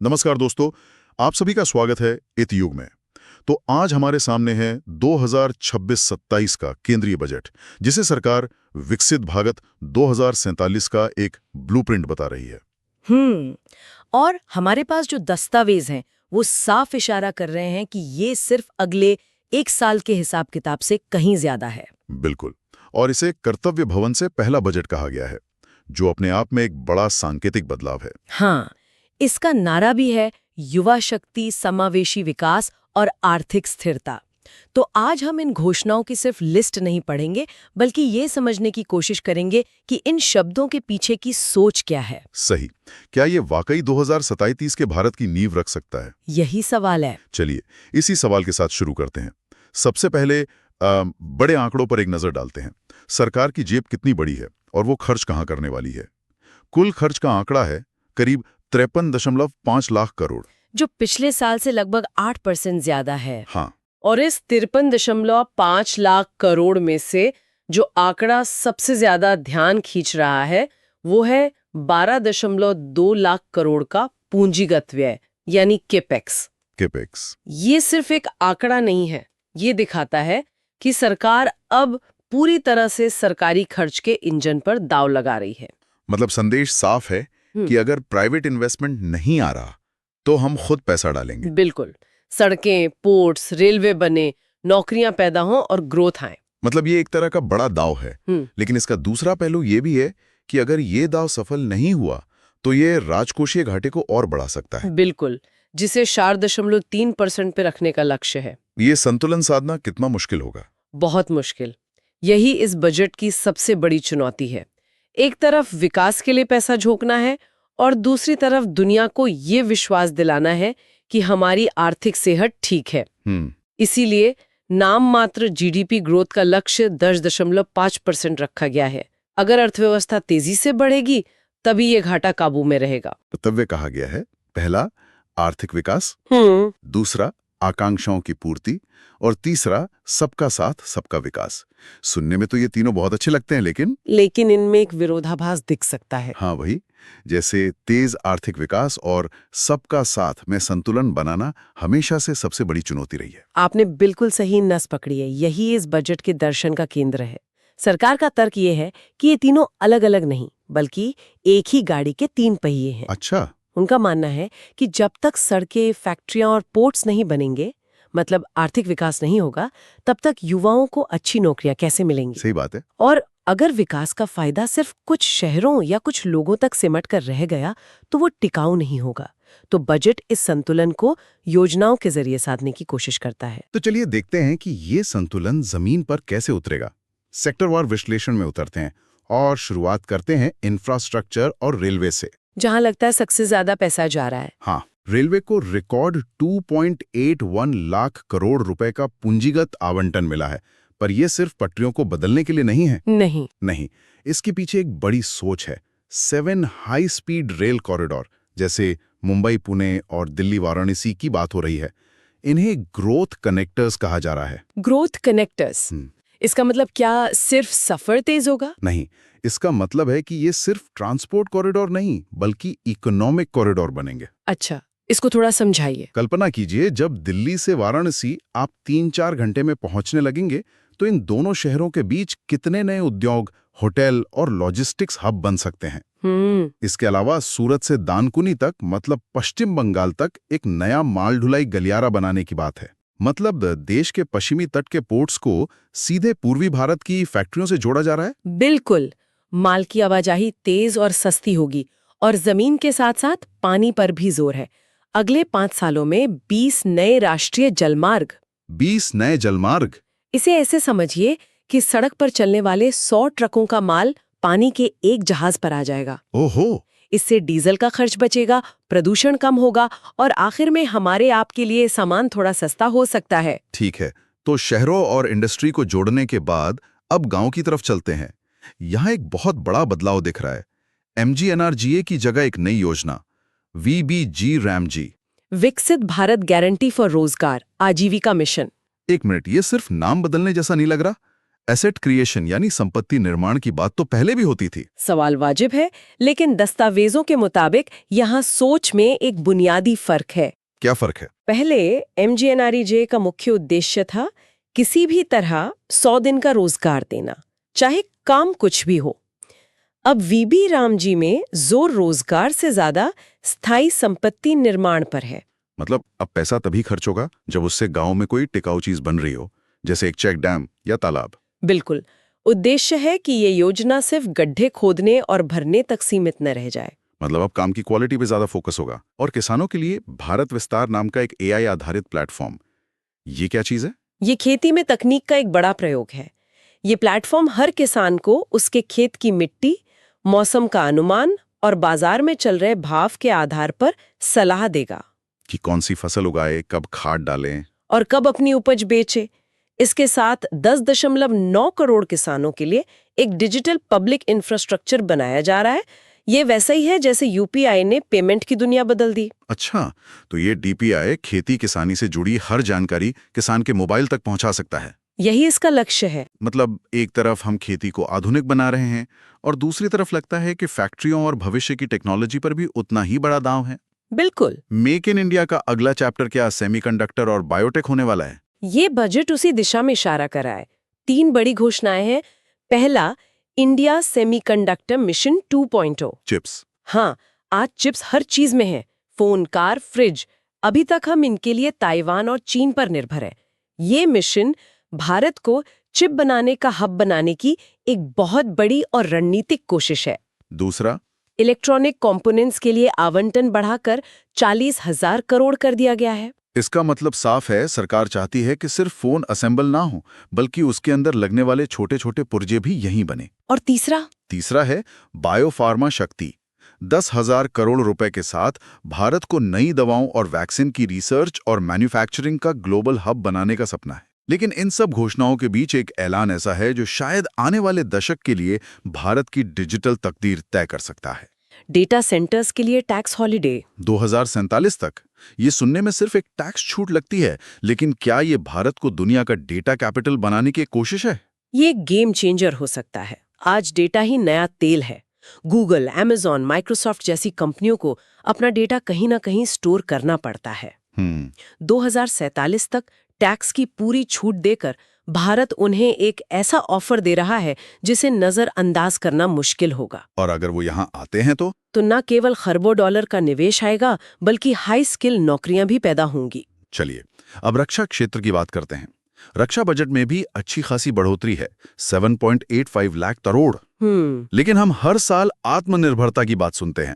नमस्कार दोस्तों, आप सभी का स्वागत है इत युग में। तो आज हमारे सामने है 2026-27 का केंद्रीय बजट, जिसे सरकार विकसित भारत 2047 का एक ब्लूप्रिंट बता रही है। और हमारे पास जो दस्तावेज हैं वो साफ इशारा कर रहे हैं कि ये सिर्फ अगले 1 साल के हिसाब किताब से कहीं ज्यादा है। बिल्कुल। और इसे कर्तव्य भवन से पहला बजट कहा गया है, जो अपने आप में एक बड़ा सांकेतिक बदलाव है। हाँ, इसका नारा भी है युवा शक्ति, समावेशी विकास और आर्थिक स्थिरता। तो आज हम इन घोषणाओं की सिर्फ लिस्ट नहीं पढ़ेंगे, बल्कि ये समझने की कोशिश करेंगे कि इन शब्दों के पीछे की सोच क्या है। सही। क्या ये वाकई 2027 के भारत की नींव रख सकता है? यही सवाल है। चलिए, इसी सवाल के साथ शुरू करते हैं। सबसे पहले बड़े आंकड़ों पर एक नजर डालते हैं। सरकार की जेब कितनी बड़ी है और वो खर्च कहां करने वाली है? कुल खर्च का आंकड़ा है करीब 53.5 लाख करोड़, जो पिछले साल से लगभग 8% ज्यादा है। हाँ। और इस 53.5 लाख करोड़ में से जो आंकड़ा सबसे ज्यादा ध्यान खींच रहा है वो है 12.2 लाख करोड़ का पूंजीगत व्यय, यानी केपेक्स। केपेक्स। ये सिर्फ एक आंकड़ा नहीं है, ये दिखाता है कि सरकार अब पूरी तरह से सरकारी खर्च के इंजन पर दांव लगा रही है। मतलब संदेश साफ है कि अगर प्राइवेट इन्वेस्टमेंट नहीं आ रहा तो हम खुद पैसा डालेंगे। बिल्कुल। सड़कें, पोर्ट्स, रेलवे बने, नौकरियां पैदा हों और ग्रोथ आए। मतलब ये एक तरह का बड़ा दाव है। लेकिन इसका दूसरा पहलू ये भी है कि अगर ये दाव सफल नहीं हुआ तो ये राजकोषीय घाटे को और बढ़ा सकता है। बिल्कुल, जिसे 4.3% पे रखने का लक्ष्य है। ये संतुलन साधना कितना मुश्किल होगा? बहुत मुश्किल। यही इस बजट की सबसे बड़ी चुनौती है। एक तरफ विकास के लिए पैसा झोंकना है और दूसरी तरफ दुनिया को ये विश्वास दिलाना है कि हमारी आर्थिक सेहत ठीक है। इसीलिए नाम मात्र जीडीपी ग्रोथ का लक्ष्य 10.5% रखा गया है। अगर अर्थव्यवस्था तेजी से बढ़ेगी तभी ये घाटा काबू में रहेगा। कर्तव्य कहा गया है, पहला आर्थिक विकास, दूसरा आकांक्षाओं की पूर्ति और तीसरा सबका साथ सबका विकास। सुनने में तो ये तीनों बहुत अच्छे लगते हैं, लेकिन इनमें एक विरोधाभास दिख सकता है। हाँ वही, जैसे तेज आर्थिक विकास और सबका साथ में संतुलन बनाना हमेशा से सबसे बड़ी चुनौती रही है। आपने बिल्कुल सही नस पकड़ी है। यही इस बजट के दर्शन का केंद्र है। सरकार का तर्क ये है कि ये तीनों अलग अलग नहीं, बल्कि एक ही गाड़ी के 3 पहिए हैं। अच्छा। उनका मानना है कि जब तक सड़कें, फैक्ट्रियां और पोर्ट्स नहीं बनेंगे, मतलब आर्थिक विकास नहीं होगा, तब तक युवाओं को अच्छी नौकरियां कैसे मिलेंगी। सही बात है। और अगर विकास का फायदा सिर्फ कुछ शहरों या कुछ लोगों तक सिमट कर रह गया तो वो टिकाऊ नहीं होगा। तो बजट इस संतुलन को योजनाओं के जरिए साधने की कोशिश करता है। तो चलिए देखते हैं कि ये संतुलन जमीन पर कैसे उतरेगा। सेक्टरवार विश्लेषण में उतरते हैं और शुरुआत करते हैं इंफ्रास्ट्रक्चर और रेलवे से, जहां लगता है सबसे ज्यादा पैसा जा रहा है। हाँ, रेलवे को रिकॉर्ड 2.81 लाख करोड़ रुपए का पूंजीगत आवंटन मिला है। पर यह सिर्फ पटरियों को बदलने के लिए नहीं है। नहीं, इसके पीछे एक बड़ी सोच है। 7 हाई स्पीड रेल कॉरिडोर, जैसे मुंबई पुणे और दिल्ली वाराणसी की बात हो रही है। इन्हें ग्रोथ कनेक्टर्स कहा जा रहा है। ग्रोथ कनेक्टर्स, इसका मतलब क्या सिर्फ सफर तेज होगा? नहीं, इसका मतलब है कि ये सिर्फ ट्रांसपोर्ट कॉरिडोर नहीं, बल्कि इकोनॉमिक कॉरिडोर बनेंगे। अच्छा, इसको थोड़ा समझाइए। कल्पना कीजिए, जब दिल्ली से वाराणसी आप 3-4 घंटे में पहुंचने लगेंगे तो इन दोनों शहरों के बीच कितने नए उद्योग, होटल और लॉजिस्टिक्स हब बन सकते हैं। इसके अलावा सूरत से दानकुनी तक, मतलब पश्चिम बंगाल तक, एक नया माल ढुलाई गलियारा बनाने की बात है। मतलब देश के पश्चिमी तट के पोर्ट्स को सीधे पूर्वी भारत की फैक्ट्रियों से जोड़ा जा रहा है। बिल्कुल, माल की आवाजाही तेज और सस्ती होगी और जमीन के साथ साथ पानी पर भी जोर है। अगले 5 सालों में 20 नए राष्ट्रीय जलमार्ग। 20 नए जलमार्ग? इसे ऐसे समझिए कि सड़क पर चलने वाले 100 ट्रकों का माल पानी के एक जहाज पर आ जाएगा। ओहो! इससे डीजल का खर्च बचेगा, प्रदूषण कम होगा और आखिर में हमारे आपके लिए सामान थोड़ा सस्ता हो सकता है। ठीक है, तो शहरों और इंडस्ट्री को जोड़ने के बाद अब गांव की तरफ चलते हैं। यहाँ एक बहुत बड़ा बदलाव दिख रहा है। MGNRGA की जगह एक नई योजना, VBG-RAMG, विकसित भारत गारंटी फॉर रोजगार, आजीविका मिशन। एक मिनट, ये सिर्फ नाम बदलने जैसा नहीं लग रहा? एसेट क्रिएशन यानी संपत्ति निर्माण की बात तो पहले भी होती थी। सवाल वाजिब है, लेकिन दस्तावेजों के मुताबिक यहाँ सोच में एक बुनियादी फर्क है। क्या फर्क है? पहले MGNREGA का मुख्य उद्देश्य था किसी भी तरह 100 दिन का रोजगार देना, चाहे काम कुछ भी हो। अब VB रामजी में जोर रोजगार से ज्यादा स्थायी संपत्ति निर्माण पर है। मतलब अब पैसा तभी खर्च होगा जब उससे गांव में कोई टिकाऊ चीज बन रही हो, जैसे एक चेक डैम या तालाब। बिल्कुल। उद्देश्य है कि ये योजना सिर्फ गड्ढे खोदने और भरने तक सीमित न रह जाए। मतलब अब काम की क्वालिटी पे ज्यादा फोकस होगा। और किसानों के लिए भारत विस्तार नाम का एक AI आधारित प्लेटफॉर्म, ये क्या चीज है? ये खेती में तकनीक का एक बड़ा प्रयोग है। ये प्लेटफॉर्म हर किसान को उसके खेत की मिट्टी, मौसम का अनुमान और बाजार में चल रहे भाव के आधार पर सलाह देगा कि कौन सी फसल उगाए, कब खाद डालें और कब अपनी उपज बेचे। इसके साथ 10.9 करोड़ किसानों के लिए एक डिजिटल पब्लिक इंफ्रास्ट्रक्चर बनाया जा रहा है। ये वैसा ही है जैसे UPI ने पेमेंट की दुनिया बदल दी। अच्छा, तो ये DPI खेती किसानी से जुड़ी हर जानकारी किसान के मोबाइल तक पहुंचा सकता है। यही इसका लक्ष्य है। मतलब एक तरफ हम खेती को आधुनिक बना रहे हैं और दूसरी तरफ लगता है कि फैक्ट्रियों और भविष्य की टेक्नोलॉजी पर भी उतना ही बड़ा दांव है। बिल्कुल। मेक इन इंडिया का अगला चैप्टर क्या सेमीकंडक्टर और बायोटेक होने वाला है? ये बजट उसी दिशा में इशारा कर रहा है। 3 बड़ी घोषणाएं हैं। पहला, इंडिया सेमीकंडक्टर मिशन 2.0। चिप्स। हाँ, आज चिप्स हर चीज में है, फोन, कार, फ्रिज। अभी तक हम इनके लिए ताइवान और चीन पर निर्भर है। ये मिशन भारत को चिप बनाने का हब बनाने की एक बहुत बड़ी और रणनीतिक कोशिश है। दूसरा, इलेक्ट्रॉनिक कंपोनेंट्स के लिए आवंटन बढ़ाकर 40,000 करोड़ कर दिया गया है। इसका मतलब साफ है, सरकार चाहती है कि सिर्फ फोन असेंबल ना हो, बल्कि उसके अंदर लगने वाले छोटे छोटे पुर्जे भी यहीं बने। और तीसरा है बायोफार्मा शक्ति। 10,000 करोड़ रुपए के साथ भारत को नई दवाओं और वैक्सीन की रिसर्च और मैन्युफैक्चरिंग का ग्लोबल हब बनाने का सपना है। लेकिन इन सब घोषणाओं के बीच एक ऐलान ऐसा है जो शायद आने वाले दशक के लिए भारत की डिजिटल तकदीर तय कर सकता है। डेटा सेंटर्स के लिए टैक्स हॉलिडे 2047 तक। ये सुनने में सिर्फ एक टैक्स छूट लगती है, लेकिन क्या ये भारत को दुनिया का डेटा कैपिटल बनाने की कोशिश है? ये गेम चेंजर हो सकता है। आज डेटा ही नया तेल है। गूगल, Amazon, माइक्रोसॉफ्ट जैसी कंपनियों को अपना डेटा कहीं ना कहीं स्टोर करना पड़ता है। 2047 तक टैक्स की पूरी छूट देकर भारत उन्हें एक ऐसा ऑफर दे रहा है जिसे नजरअंदाज करना मुश्किल होगा। और अगर वो यहाँ आते हैं तो न केवल खरबों डॉलर का निवेश आएगा, बल्कि हाई स्किल नौकरियां भी पैदा होंगी। चलिए अब रक्षा क्षेत्र की बात करते हैं। रक्षा बजट में भी अच्छी खासी बढ़ोतरी है, 7.85 लाख करोड़। लेकिन हम हर साल आत्मनिर्भरता की बात सुनते हैं।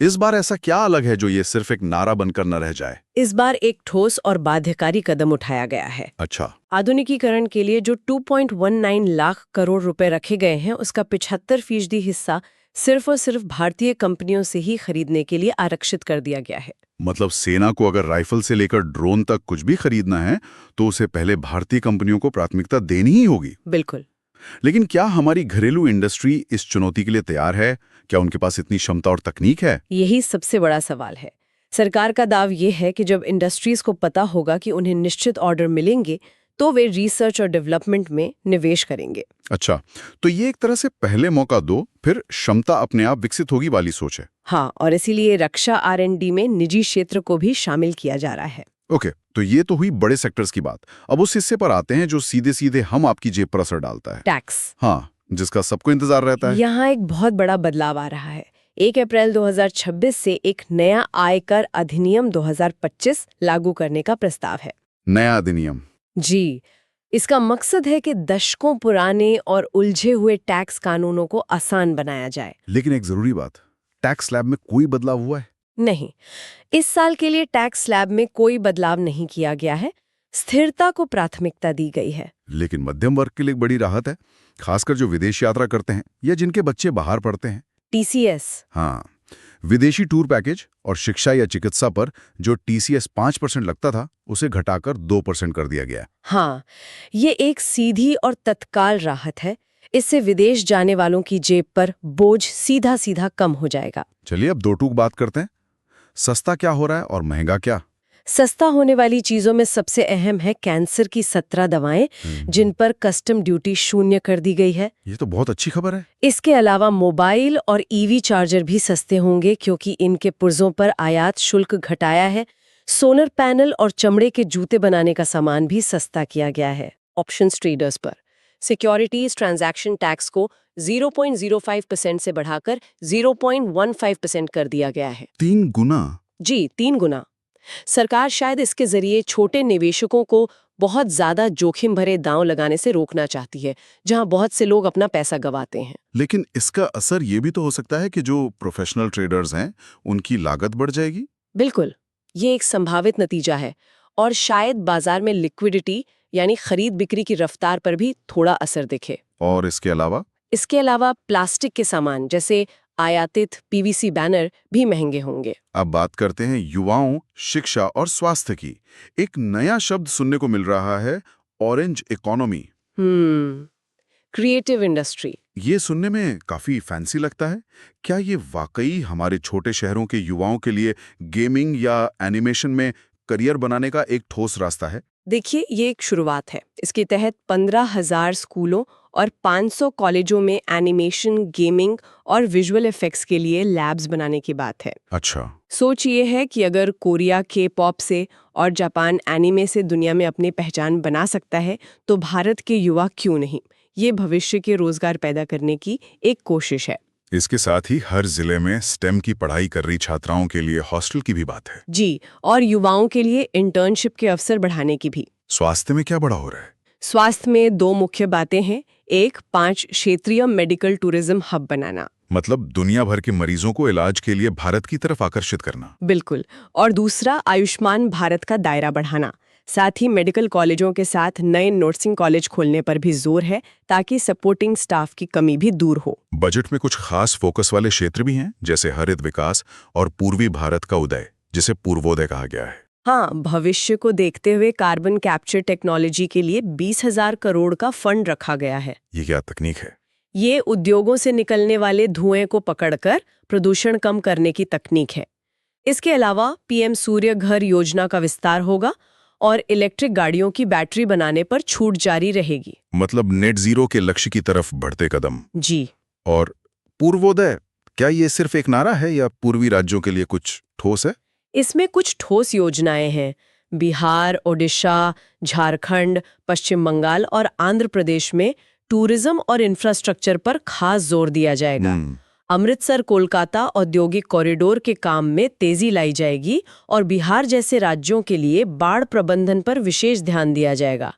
इस बार ऐसा क्या अलग है जो ये सिर्फ एक नारा बनकर न रह जाए? इस बार एक ठोस और बाध्यकारी कदम उठाया गया है। अच्छा। आधुनिकीकरण के लिए जो 2.19 लाख करोड़ रुपए रखे गए हैं, उसका 75% हिस्सा सिर्फ और सिर्फ भारतीय कंपनियों से ही खरीदने के लिए आरक्षित कर दिया गया है। मतलब सेना को अगर राइफल से लेकर ड्रोन तक कुछ भी खरीदना है तो उसे पहले भारतीय कंपनियों को प्राथमिकता देनी ही होगी। बिल्कुल। लेकिन क्या हमारी घरेलू इंडस्ट्री इस चुनौती के लिए तैयार है? क्या उनके पास इतनी क्षमता और तकनीक है? यही सबसे बड़ा सवाल है। सरकार का दाव ये है कि जब इंडस्ट्रीज को पता होगा कि उन्हें निश्चित ऑर्डर मिलेंगे तो वे रिसर्च और डेवलपमेंट में निवेश करेंगे। अच्छा, तो ये एक तरह से पहले मौका दो, फिर क्षमता अपने आप विकसित होगी वाली सोच है। हाँ, और इसीलिए रक्षा R&D में निजी क्षेत्र को भी शामिल किया जा रहा है। ओके, तो ये तो हुई बड़े सेक्टर्स की बात। अब उस हिस्से पर आते हैं जो सीधे सीधे हम आपकी जेब पर असर डालता है। टैक्स। हाँ, जिसका सबको इंतजार रहता है। यहाँ एक बहुत बड़ा बदलाव आ रहा है। 1 अप्रैल 2026 से एक नया आयकर अधिनियम 2025 लागू करने का प्रस्ताव है। नया अधिनियम? जी, इसका मकसद है कि दशकों पुराने और उलझे हुए टैक्स कानूनों को आसान बनाया जाए। लेकिन एक जरूरी बात, टैक्स स्लैब में कोई बदलाव हुआ है? नहीं, इस साल के लिए टैक्स स्लैब में कोई बदलाव नहीं किया गया है। स्थिरता को प्राथमिकता दी गई है। लेकिन मध्यम वर्ग के लिए बड़ी राहत है, खासकर जो विदेश यात्रा करते हैं या जिनके बच्चे बाहर पढ़ते हैं। TCS। हाँ, विदेशी टूर पैकेज और शिक्षा या चिकित्सा पर जो TCS 5% लगता था, उसे घटाकर 2% कर दिया गया। हाँ, ये एक सीधी और तत्काल राहत है। इससे विदेश जाने वालों की जेब पर बोझ सीधा सीधा कम हो जाएगा। चलिए अब दो टूक बात करते हैं। सस्ता क्या हो रहा है और महंगा क्या? सस्ता होने वाली चीजों में सबसे अहम है कैंसर की 17 दवाएं, जिन पर कस्टम ड्यूटी 0 कर दी गई है। ये तो बहुत अच्छी खबर है। इसके अलावा मोबाइल और ईवी चार्जर भी सस्ते होंगे क्योंकि इनके पुर्जों पर आयात शुल्क घटाया है। सोलर पैनल और चमड़े के जूते बनाने का सामान भी सस्ता किया गया है। ऑप्शंस ट्रेडर्स पर सिक्योरिटीज ट्रांजैक्शन टैक्स को 0.05% से बढ़ाकर 0.15% कर दिया गया है। 3 गुना? जी, 3 गुना। सरकार शायद इसके जरिए छोटे निवेशकों को बहुत ज्यादा जोखिम भरे दांव लगाने से रोकना चाहती है, जहां बहुत से लोग अपना पैसा गंवाते हैं। लेकिन इसका असर ये भी तो हो सकता है कि जो प्रोफेशनल ट्रेडर्स हैं, उनकी लागत बढ़ जाएगी। बिल्कुल, ये एक संभावित नतीजा है और शायद बाजार में लिक्विडिटी यानी खरीद बिक्री की रफ्तार पर भी थोड़ा असर दिखे। और इसके अलावा प्लास्टिक के सामान जैसे आयातित पीवीसी बैनर भी महंगे होंगे। अब बात करते हैं युवाओं, शिक्षा और स्वास्थ्य की। एक नया शब्द सुनने को मिल रहा है, ऑरेंज इकोनॉमी। Creative industry. ये सुनने में काफी फैंसी लगता है। क्या ये वाकई हमारे छोटे शहरों के युवाओं के लिए गेमिंग या एनिमेशन में करियर बनाने का एक ठोस रास्ता है? देखिए, ये एक शुरुआत है। इसके तहत 15,000 स्कूलों और 500 कॉलेजों में एनिमेशन, गेमिंग और विजुअल इफेक्ट्स के लिए लैब्स बनाने की बात है। अच्छा। सोच ये है कि अगर कोरिया के पॉप से और जापान एनिमे से दुनिया में अपनी पहचान बना सकता है, तो भारत के युवा क्यों नहीं? ये भविष्य के रोजगार पैदा करने की एक कोशिश है। इसके साथ ही हर जिले में स्टेम की पढ़ाई कर रही छात्राओं के लिए हॉस्टल की भी बात है। जी, और युवाओं के लिए इंटर्नशिप के अवसर बढ़ाने की भी। स्वास्थ्य में क्या बड़ा हो रहा है? स्वास्थ्य में 2 मुख्य बातें हैं। एक, 5 क्षेत्रीय मेडिकल टूरिज्म हब बनाना, मतलब दुनिया भर के मरीजों को इलाज के लिए भारत की तरफ आकर्षित करना। बिल्कुल। और दूसरा, आयुष्मान भारत का दायरा बढ़ाना। साथ ही मेडिकल कॉलेजों के साथ नए नर्सिंग कॉलेज खोलने पर भी जोर है, ताकि सपोर्टिंग स्टाफ की कमी भी दूर हो। बजट में कुछ खास फोकस वाले क्षेत्र भी हैं, जैसे हरित विकास और पूर्वी भारत का उदय, जिसे पूर्वोदय कहा गया है। हाँ, भविष्य को देखते हुए कार्बन कैप्चर टेक्नोलॉजी के लिए 20,000 करोड़ का फंड रखा गया है। ये क्या तकनीक है? ये उद्योगों से निकलने वाले धुएं को पकड़कर प्रदूषण कम करने की तकनीक है। इसके अलावा पीएम सूर्य घर योजना का विस्तार होगा और इलेक्ट्रिक गाड़ियों की बैटरी बनाने पर छूट जारी रहेगी। मतलब नेट जीरो के लक्ष्य की तरफ बढ़ते कदम। जी। और पूर्वोदय, क्या ये सिर्फ एक नारा है या पूर्वी राज्यों के लिए कुछ ठोस है? इसमें कुछ ठोस योजनाएं हैं। बिहार, ओडिशा, झारखंड, पश्चिम बंगाल और आंध्र प्रदेश में टूरिज्म और इंफ्रास्ट्रक्चर पर खास जोर दिया जाएगा। अमृतसर कोलकाता औद्योगिक कॉरिडोर के काम में तेजी लाई जाएगी और बिहार जैसे राज्यों के लिए बाढ़ प्रबंधन पर विशेष ध्यान दिया जाएगा।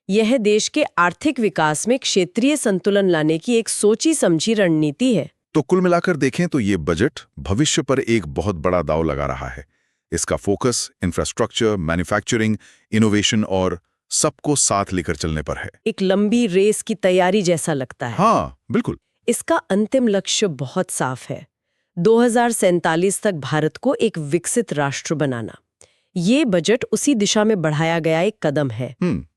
यह देश के आर्थिक विकास में क्षेत्रीय संतुलन लाने की एक सोची समझी रणनीति है। तो कुल मिलाकर देखें तो ये बजट भविष्य पर एक बहुत बड़ा दांव लगा रहा है। इसका फोकस इंफ्रास्ट्रक्चर, मैन्युफैक्चरिंग, इनोवेशन और सबको साथ लेकर चलने पर है। एक लंबी रेस की तैयारी जैसा लगता है। हाँ, बिल्कुल। इसका अंतिम लक्ष्य बहुत साफ है, 2047 तक भारत को एक विकसित राष्ट्र बनाना। ये बजट उसी दिशा में बढ़ाया गया एक कदम है।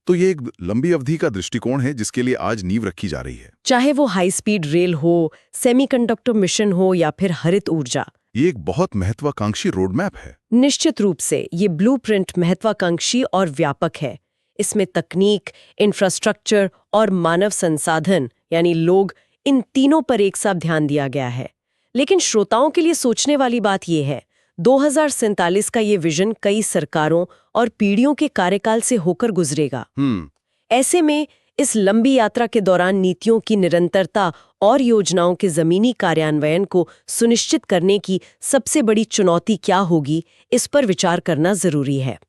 तो ये एक लंबी अवधि का दृष्टिकोण है जिसके लिए आज नींव रखी जा रही है। चाहे वो हाई स्पीड रेल हो, सेमीकंडक्टर मिशन हो या फिर हरित ऊर्जा। ये एक बहुत महत्वाकांक्षी रोड मैप है। निश्चित रूप से ये ब्लूप्रिंट महत्वाकांक्षी और व्यापक है। इसमें तकनीक, इंफ्रास्ट्रक्चर और मानव संसाधन यानी लोग, इन तीनों पर एक साथ ध्यान दिया गया है। लेकिन श्रोताओं के लिए सोचने वाली बात यह है, 2047 का ये विजन कई सरकारों और पीढ़ियों के कार्यकाल से होकर गुजरेगा। ऐसे में इस लंबी यात्रा के दौरान नीतियों की निरंतरता और योजनाओं के जमीनी कार्यान्वयन को सुनिश्चित करने की सबसे बड़ी चुनौती क्या होगी, इस पर विचार करना जरूरी है।